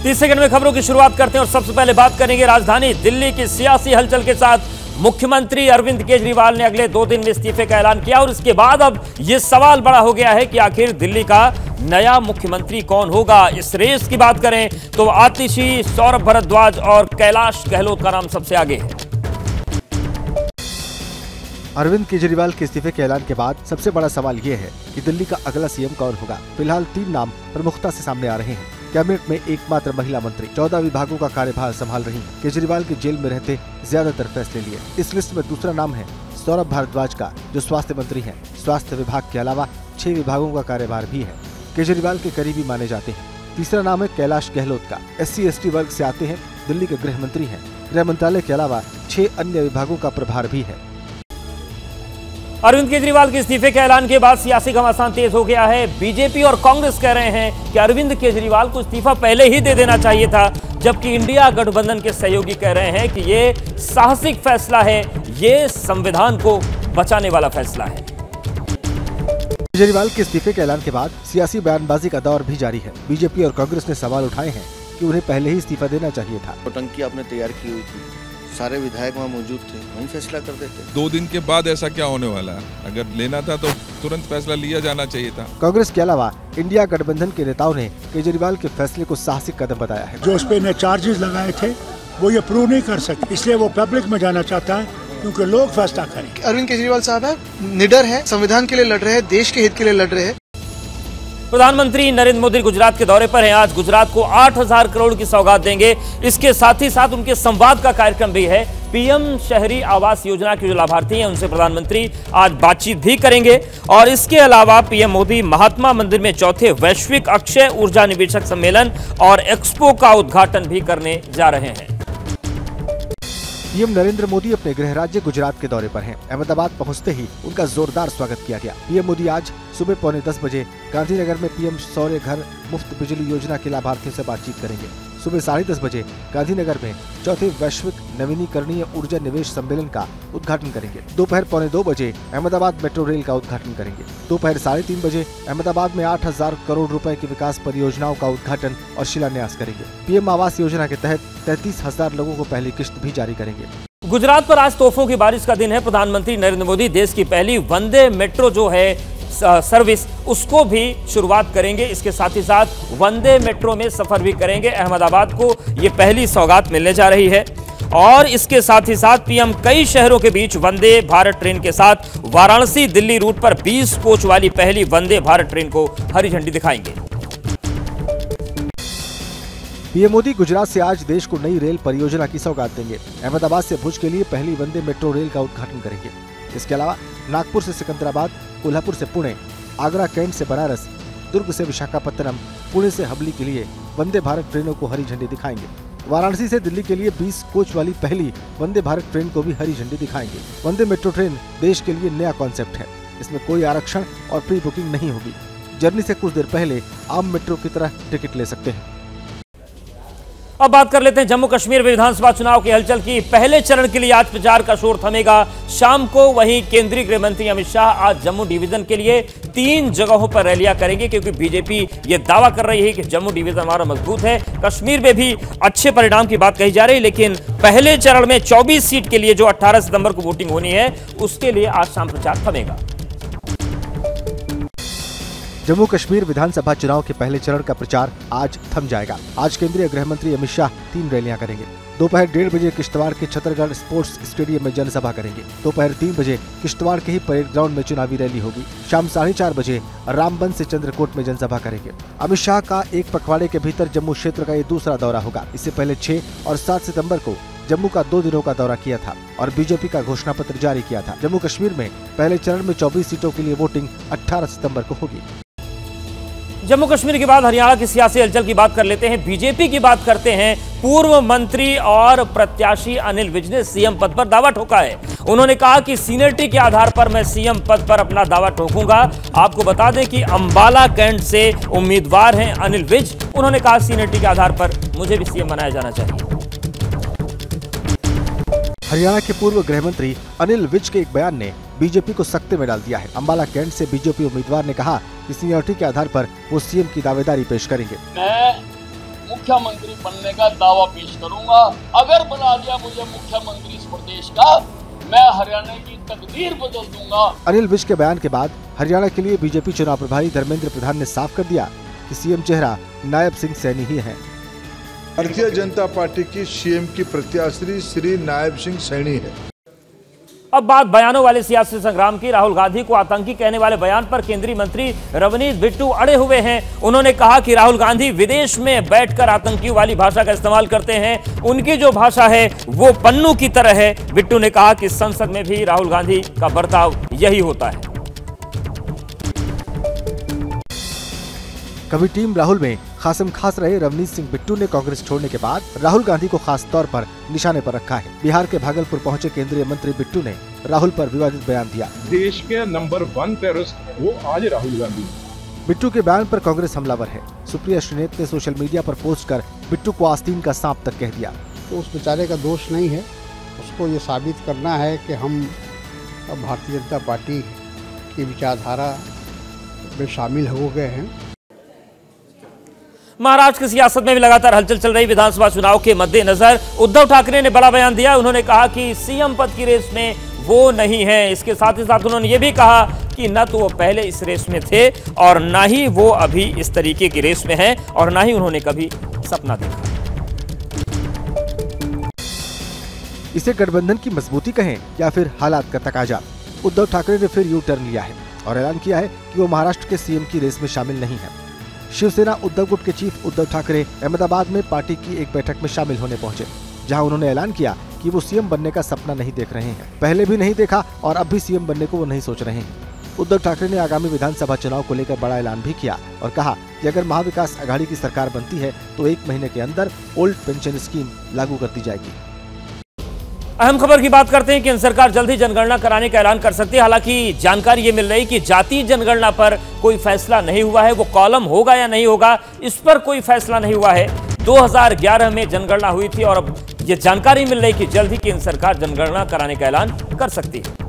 30 second में खबरों की शुरुआत करते हैं और सबसे पहले बात करेंगे राजधानी दिल्ली की सियासी हलचल के साथ। मुख्यमंत्री अरविंद केजरीवाल ने अगले 2 दिन में इस्तीफे का ऐलान किया और इसके बाद अब यह सवाल बड़ा हो गया है कि आखिर दिल्ली का नया मुख्यमंत्री कौन होगा। इस रेस की बात करें तो आतिशी, सौरभ भारद्वाज और कैलाश गहलोत का नाम सबसे आगे है। अरविंद केजरीवाल के इस्तीफे के ऐलान के बाद सबसे बड़ा सवाल ये है कि दिल्ली का अगला सीएम कौन होगा। फिलहाल 3 नाम प्रमुखता से सामने आ रहे हैं। कैबिनेट में एकमात्र महिला मंत्री 14 विभागों का कार्यभार संभाल रही हैं। केजरीवाल के जेल में रहते ज्यादातर फैसले लिए। इस लिस्ट में दूसरा नाम है सौरभ भारद्वाज का, जो स्वास्थ्य मंत्री हैं। स्वास्थ्य विभाग के अलावा 6 विभागों का कार्यभार भी है। केजरीवाल के करीबी माने जाते हैं। तीसरा नाम है कैलाश गहलोत का। SC/ST वर्ग से आते हैं, दिल्ली के गृह मंत्री हैं। गृह मंत्रालय के अलावा 6 अन्य विभागों का प्रभार भी है। अरविंद केजरीवाल के इस्तीफे के ऐलान के बाद सियासी घमासान तेज हो गया है। बीजेपी और कांग्रेस कह रहे हैं कि अरविंद केजरीवाल को इस्तीफा पहले ही दे देना चाहिए था, जबकि इंडिया गठबंधन के सहयोगी कह रहे हैं कि ये साहसिक फैसला है, ये संविधान को बचाने वाला फैसला है। केजरीवाल के इस्तीफे के ऐलान के बाद सियासी बयानबाजी का दौर भी जारी है। बीजेपी और कांग्रेस ने सवाल उठाए हैं कि उन्हें पहले ही इस्तीफा देना चाहिए था। नोटंकी आपने तैयार की हुई थी, सारे विधायक वहाँ मौजूद थे, वहीं फैसला कर देते। 2 दिन के बाद ऐसा क्या होने वाला है? अगर लेना था तो तुरंत फैसला लिया जाना चाहिए था। कांग्रेस के अलावा इंडिया गठबंधन के नेताओं ने केजरीवाल के फैसले को साहसिक कदम बताया है। जो उस पे ने चार्जेस लगाए थे वो ये प्रूव नहीं कर सके, इसलिए वो पब्लिक में जाना चाहता है, क्योंकि लोग फैसला करेंगे। अरविंद केजरीवाल साहब है, निडर है, संविधान के लिए लड़ रहे हैं, देश के हित के लिए लड़ रहे हैं। प्रधानमंत्री नरेंद्र मोदी गुजरात के दौरे पर हैं। आज गुजरात को 8,000 करोड़ की सौगात देंगे। इसके साथ ही साथ उनके संवाद का कार्यक्रम भी है। पीएम शहरी आवास योजना के जो लाभार्थी हैं उनसे प्रधानमंत्री आज बातचीत भी करेंगे। और इसके अलावा पीएम मोदी महात्मा मंदिर में 4थे वैश्विक अक्षय ऊर्जा निवेशक सम्मेलन और एक्सपो का उद्घाटन भी करने जा रहे हैं। पीएम नरेंद्र मोदी अपने गृह राज्य गुजरात के दौरे पर हैं। अहमदाबाद पहुंचते ही उनका जोरदार स्वागत किया गया। पीएम मोदी आज सुबह 9:45 बजे गांधीनगर में पीएम सौर्य घर मुफ्त बिजली योजना के लाभार्थियों से बातचीत करेंगे। सुबह 10:30 बजे गांधीनगर में 4थे वैश्विक नवीनीकरणीय ऊर्जा निवेश सम्मेलन का उद्घाटन करेंगे। दोपहर 1:45 बजे अहमदाबाद मेट्रो रेल का उद्घाटन करेंगे। दोपहर 3:30 बजे अहमदाबाद में 8,000 करोड़ रुपए की विकास परियोजनाओं का उद्घाटन और शिलान्यास करेंगे। पीएम आवास योजना के तहत 33,000 लोगों को पहली किश्त भी जारी करेंगे। गुजरात पर आज तोहफों की बारिश का दिन है। प्रधानमंत्री नरेंद्र मोदी देश की पहली वंदे मेट्रो जो है सर्विस, उसको भी शुरुआत करेंगे। इसके साथ ही साथ वंदे मेट्रो में सफर भी करेंगे। अहमदाबाद को ये पहली सौगात मिलने जा रही है। और इसके साथ ही साथ पीएम कई शहरों के बीच वंदे भारत ट्रेन के साथ वाराणसी दिल्ली रूट पर 20 कोच वाली पहली वंदे भारत ट्रेन को हरी झंडी दिखाएंगे। पीएम मोदी गुजरात से आज देश को नई रेल परियोजना की सौगात देंगे। अहमदाबाद से भुज के लिए पहली वंदे मेट्रो रेल का उद्घाटन करेंगे। इसके अलावा नागपुर से सिकंदराबाद, कोल्हापुर से पुणे, आगरा कैंट से बनारस, दुर्ग से विशाखापत्तनम, पुणे से हबली के लिए वंदे भारत ट्रेनों को हरी झंडी दिखाएंगे। वाराणसी से दिल्ली के लिए 20 कोच वाली पहली वंदे भारत ट्रेन को भी हरी झंडी दिखाएंगे। वंदे मेट्रो ट्रेन देश के लिए नया कॉन्सेप्ट है। इसमें कोई आरक्षण और प्री बुकिंग नहीं होगी। जर्नी से कुछ देर पहले आम मेट्रो की तरह टिकट ले सकते हैं। अब बात कर लेते हैं जम्मू कश्मीर विधानसभा चुनाव की हलचल की। पहले चरण के लिए आज प्रचार का शोर थमेगा शाम को। वहीं केंद्रीय गृह मंत्री अमित शाह आज जम्मू डिवीजन के लिए 3 जगहों पर रैलियां करेंगे, क्योंकि बीजेपी ये दावा कर रही है कि जम्मू डिवीजन हमारा मजबूत है। कश्मीर में भी अच्छे परिणाम की बात कही जा रही है, लेकिन पहले चरण में 24 सीट के लिए जो 18 सितंबर को वोटिंग होनी है, उसके लिए आज शाम प्रचार थमेगा। जम्मू कश्मीर विधानसभा चुनाव के पहले चरण का प्रचार आज थम जाएगा। आज केंद्रीय गृह मंत्री अमित शाह 3 रैलियां करेंगे। दोपहर 1:30 बजे किश्तवाड़ के छतरगढ़ स्पोर्ट्स स्टेडियम में जनसभा करेंगे। दोपहर 3 बजे किश्तवाड़ के ही परेड ग्राउंड में चुनावी रैली होगी। शाम 4:30 बजे रामबन से चंद्रकोट में जनसभा करेंगे। अमित शाह का एक पखवाड़े के भीतर जम्मू क्षेत्र का ये दूसरा दौरा होगा। इससे पहले 6 और 7 सितंबर को जम्मू का 2 दिनों का दौरा किया था और बीजेपी का घोषणा पत्र जारी किया था। जम्मू कश्मीर में पहले चरण में 24 सीटों के लिए वोटिंग 18 सितंबर को होगी। जम्मू कश्मीर के बाद हरियाणा की सियासी हलचल की बात कर लेते हैं। बीजेपी की बात करते हैं। पूर्व मंत्री और प्रत्याशी अनिल विज ने सीएम पद पर दावा ठोका है। उन्होंने कहा कि सीनियरिटी के आधार पर मैं सीएम पद पर अपना दावा ठोकूंगा। आपको बता दें कि अंबाला कैंट से उम्मीदवार हैं अनिल विज। उन्होंने कहा सीनियरिटी के आधार पर मुझे भी सीएम बनाया जाना चाहिए। हरियाणा के पूर्व गृह मंत्री अनिल विज के एक बयान ने बीजेपी को सख्ते में डाल दिया है। अंबाला कैंट से बीजेपी उम्मीदवार ने कहा कि सीनियरिटी के आधार पर वो सीएम की दावेदारी पेश करेंगे। मैं मुख्यमंत्री बनने का दावा पेश करूंगा। अगर बना दिया मुझे मुख्यमंत्री इस प्रदेश का, मैं हरियाणा की तकदीर बदल दूंगा। अनिल विज के बयान के बाद हरियाणा के लिए बीजेपी चुनाव प्रभारी धर्मेंद्र प्रधान ने साफ कर दिया कि सीएम चेहरा नायब सिंह सैनी ही है। भारतीय जनता पार्टी की सीएम की प्रत्याशी श्री नायब सिंह सैनी है। अब बात बयानों वाले सियासी संग्राम की। राहुल गांधी को आतंकी कहने वाले बयान पर केंद्रीय मंत्री रवनीत बिट्टू अड़े हुए हैं। उन्होंने कहा कि राहुल गांधी विदेश में बैठकर आतंकियों वाली भाषा का इस्तेमाल करते हैं। उनकी जो भाषा है वो पन्नू की तरह है। बिट्टू ने कहा कि संसद में भी राहुल गांधी का बर्ताव यही होता है। कभी टीम राहुल में खासम खास रहे रवनीत सिंह बिट्टू ने कांग्रेस छोड़ने के बाद राहुल गांधी को खास तौर पर निशाने पर रखा है। बिहार के भागलपुर पहुंचे केंद्रीय मंत्री बिट्टू ने राहुल पर विवादित बयान दिया। देश के नंबर 1 टेररिस्ट वो आज राहुल गांधी। बिट्टू के बयान पर कांग्रेस हमलावर है। सुप्रिया श्रीनेत ने सोशल मीडिया पर पोस्ट कर बिट्टू को आस्तीन का सांप तक कह दिया। तो उस बेचारे का दोष नहीं है, उसको ये साबित करना है कि हम भारतीय जनता पार्टी की विचारधारा में शामिल हो गए हैं। महाराष्ट्र की सियासत में भी लगातार हलचल चल रही। विधानसभा चुनाव के मद्देनजर उद्धव ठाकरे ने बड़ा बयान दिया। उन्होंने कहा कि सीएम पद की रेस में वो नहीं है। इसके साथ ही साथ उन्होंने ये भी कहा कि न तो वो पहले इस रेस में थे और ना ही वो अभी इस तरीके की रेस में हैं और ना ही उन्होंने कभी सपना देखा। इसे गठबंधन की मजबूती कहें या फिर हालात का तकाजा, उद्धव ठाकरे ने फिर यू टर्न लिया है और ऐलान किया है कि वो महाराष्ट्र के सीएम की रेस में शामिल नहीं है। शिवसेना उद्धव गुट के चीफ उद्धव ठाकरे अहमदाबाद में पार्टी की एक बैठक में शामिल होने पहुंचे, जहां उन्होंने ऐलान किया कि वो सीएम बनने का सपना नहीं देख रहे हैं। पहले भी नहीं देखा और अब भी सीएम बनने को वो नहीं सोच रहे हैं। उद्धव ठाकरे ने आगामी विधानसभा चुनाव को लेकर बड़ा ऐलान भी किया और कहा कि अगर महाविकास आघाड़ी की सरकार बनती है तो 1 महीने के अंदर ओल्ड पेंशन स्कीम लागू कर दी जाएगी। अहम खबर की बात करते हैं कि केंद्र सरकार जल्द ही जनगणना कराने का ऐलान कर सकती है। हालांकि जानकारी ये मिल रही कि जातीय जनगणना पर कोई फैसला नहीं हुआ है। वो कॉलम होगा या नहीं होगा, इस पर कोई फैसला नहीं हुआ है। 2011 में जनगणना हुई थी और अब ये जानकारी मिल रही कि जल्द ही केंद्र सरकार जनगणना कराने का ऐलान कर सकती है।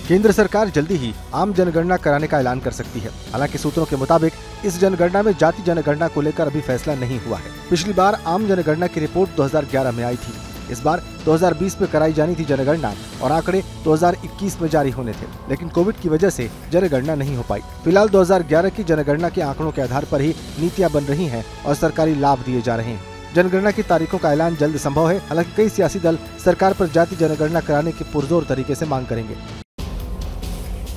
केंद्र सरकार जल्दी ही आम जनगणना कराने का ऐलान कर सकती है। हालांकि सूत्रों के मुताबिक इस जनगणना में जाति जनगणना को लेकर अभी फैसला नहीं हुआ है। पिछली बार आम जनगणना की रिपोर्ट 2011 में आई थी। इस बार 2020 में कराई जानी थी जनगणना और आंकड़े 2021 में जारी होने थे, लेकिन कोविड की वजह से जनगणना नहीं हो पाई। फिलहाल 2011 की जनगणना के आंकड़ों के आधार पर ही नीतियां बन रही हैं और सरकारी लाभ दिए जा रहे हैं। जनगणना की तारीखों का ऐलान जल्द संभव है। हालांकि कई सियासी दल सरकार पर जाति जनगणना कराने की पुरजोर तरीके से मांग करेंगे।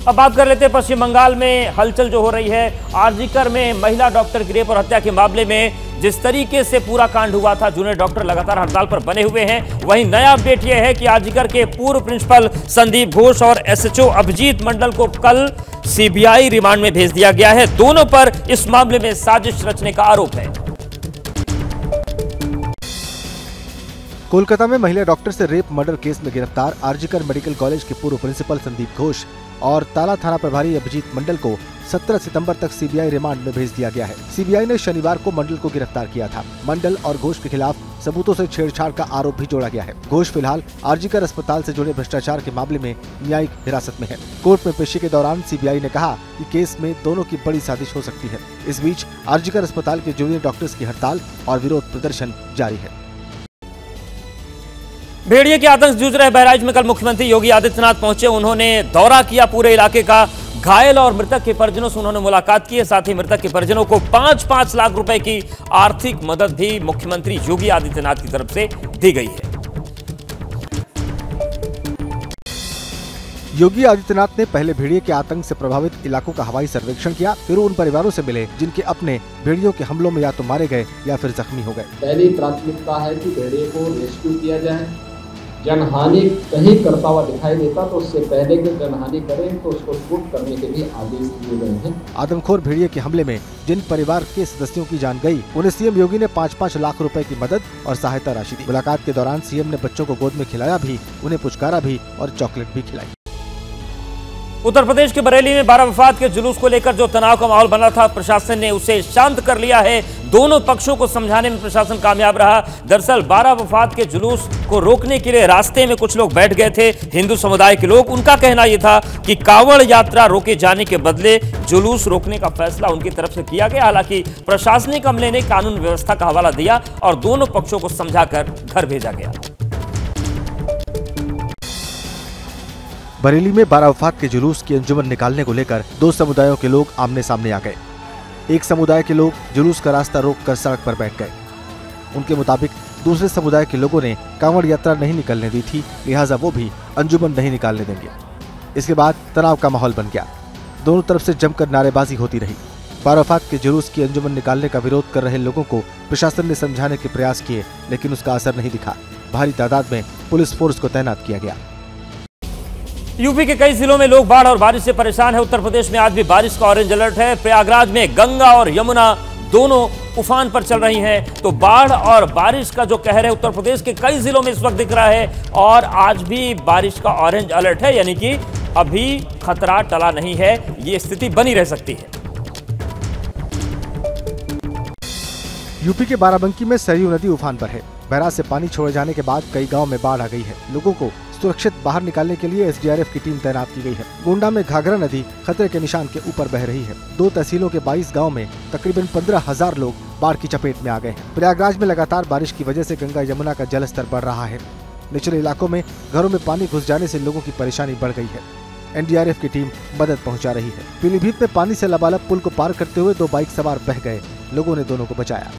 अब बात कर लेते हैं पश्चिम बंगाल में हलचल जो हो रही है। आरजीकर में महिला डॉक्टर की रेप और हत्या के मामले में जिस तरीके से पूरा कांड हुआ था, जूनियर डॉक्टर लगातार हड़ताल पर बने हुए हैं। वहीं नया अपडेट यह है कि आरजीकर के पूर्व प्रिंसिपल संदीप घोष और एसएचओ अभिजीत मंडल को कल सीबीआई रिमांड में भेज दिया गया है। दोनों पर इस मामले में साजिश रचने का आरोप है। कोलकाता में महिला डॉक्टर से रेप मर्डर केस में गिरफ्तार आरजीकर मेडिकल कॉलेज के पूर्व प्रिंसिपल संदीप घोष और ताला थाना प्रभारी अभिजीत मंडल को 17 सितंबर तक सीबीआई रिमांड में भेज दिया गया है। सीबीआई ने शनिवार को मंडल को गिरफ्तार किया था। मंडल और घोष के खिलाफ सबूतों से छेड़छाड़ का आरोप भी जोड़ा गया है। घोष फिलहाल आरजीकर अस्पताल से जुड़े भ्रष्टाचार के मामले में न्यायिक हिरासत में है। कोर्ट में पेशी के दौरान सीबीआई ने कहा कि केस में दोनों की बड़ी साजिश हो सकती है। इस बीच आरजीकर अस्पताल के जूनियर डॉक्टर्स की हड़ताल और विरोध प्रदर्शन जारी है। भेड़िए के आतंक जूझ रहे बहराइच में कल मुख्यमंत्री योगी आदित्यनाथ पहुंचे। उन्होंने दौरा किया पूरे इलाके का। घायल और मृतक के परिजनों से उन्होंने मुलाकात की है। साथ ही मृतक के परिजनों को 5-5 लाख रुपए की आर्थिक मदद भी मुख्यमंत्री योगी आदित्यनाथ की तरफ से दी गई है। योगी आदित्यनाथ ने पहले भेड़िए के आतंक से प्रभावित इलाकों का हवाई सर्वेक्षण किया, फिर उन परिवारों से मिले जिनके अपने भेड़ियों के हमलों में या तो मारे गए या फिर जख्मी हो गए। पहली प्राथमिकता है कि भेड़िए को रेस्क्यू किया जाए। जनहानि कहीं करता हुआ दिखाई देता तो उससे पहले कि जनहानि करें तो उसको शूट करने के भी आदेश दिए गए हैं। आदमखोर भेड़िए के हमले में जिन परिवार के सदस्यों की जान गई, उन्हें सीएम योगी ने 5-5 लाख रुपए की मदद और सहायता राशि दी। मुलाकात के दौरान सीएम ने बच्चों को गोद में खिलाया भी, उन्हें पुचकारा भी और चॉकलेट भी खिलाई। उत्तर प्रदेश के बरेली में 12 वफात के जुलूस को लेकर जो तनाव का माहौल बना था, प्रशासन ने उसे शांत कर लिया है। दोनों पक्षों को समझाने में प्रशासन कामयाब रहा। दरअसल 12 वफात के जुलूस को रोकने के लिए रास्ते में कुछ लोग बैठ गए थे, हिंदू समुदाय के लोग। उनका कहना यह था कि कांवड़ यात्रा रोके जाने के बदले जुलूस रोकने का फैसला उनकी तरफ से किया गया। हालांकि प्रशासनिक अमले ने कानून व्यवस्था का हवाला दिया और दोनों पक्षों को समझाकर घर भेजा गया। बरेली में 12 वफात के जुलूस की अंजुमन निकालने को लेकर दो समुदायों के लोग आमने सामने आ गए। एक समुदाय के लोग जुलूस का रास्ता रोककर सड़क पर बैठ गए। उनके मुताबिक दूसरे समुदाय के लोगों ने कांवड़ यात्रा नहीं निकलने दी थी, लिहाजा वो भी अंजुमन नहीं निकालने देंगे। इसके बाद तनाव का माहौल बन गया। दोनों तरफ से जमकर नारेबाजी होती रही। 12 वफात के जुलूस की अंजुमन निकालने का विरोध कर रहे लोगों को प्रशासन ने समझाने के प्रयास किए, लेकिन उसका असर नहीं दिखा। भारी तादाद में पुलिस फोर्स को तैनात किया गया। यूपी के कई जिलों में लोग बाढ़ और बारिश से परेशान है। उत्तर प्रदेश में आज भी बारिश का ऑरेंज अलर्ट है। प्रयागराज में गंगा और यमुना दोनों उफान पर चल रही हैं। तो बाढ़ और बारिश का जो कहर है उत्तर प्रदेश के कई जिलों में इस वक्त दिख रहा है और आज भी बारिश का ऑरेंज अलर्ट है, यानी कि अभी खतरा टला नहीं है, ये स्थिति बनी रह सकती है। यूपी के बाराबंकी में सरयू नदी उफान पर है। बैराज से पानी छोड़े जाने के बाद कई गांव में बाढ़ आ गई है। लोगों को सुरक्षित बाहर निकालने के लिए एसडीआरएफ की टीम तैनात की गई है। गोंडा में घाघरा नदी खतरे के निशान के ऊपर बह रही है। 2 तहसीलों के 22 गांव में तकरीबन 15,000 लोग बाढ़ की चपेट में आ गए हैं। प्रयागराज में लगातार बारिश की वजह से गंगा यमुना का जलस्तर बढ़ रहा है। निचले इलाकों में घरों में पानी घुस जाने से लोगों की परेशानी बढ़ गई है। एनडीआरएफ की टीम मदद पहुंचा रही है। पीलीभीत में पानी से लबालब पुल को पार करते हुए 2 बाइक सवार बह गए। लोगों ने दोनों को बचाया।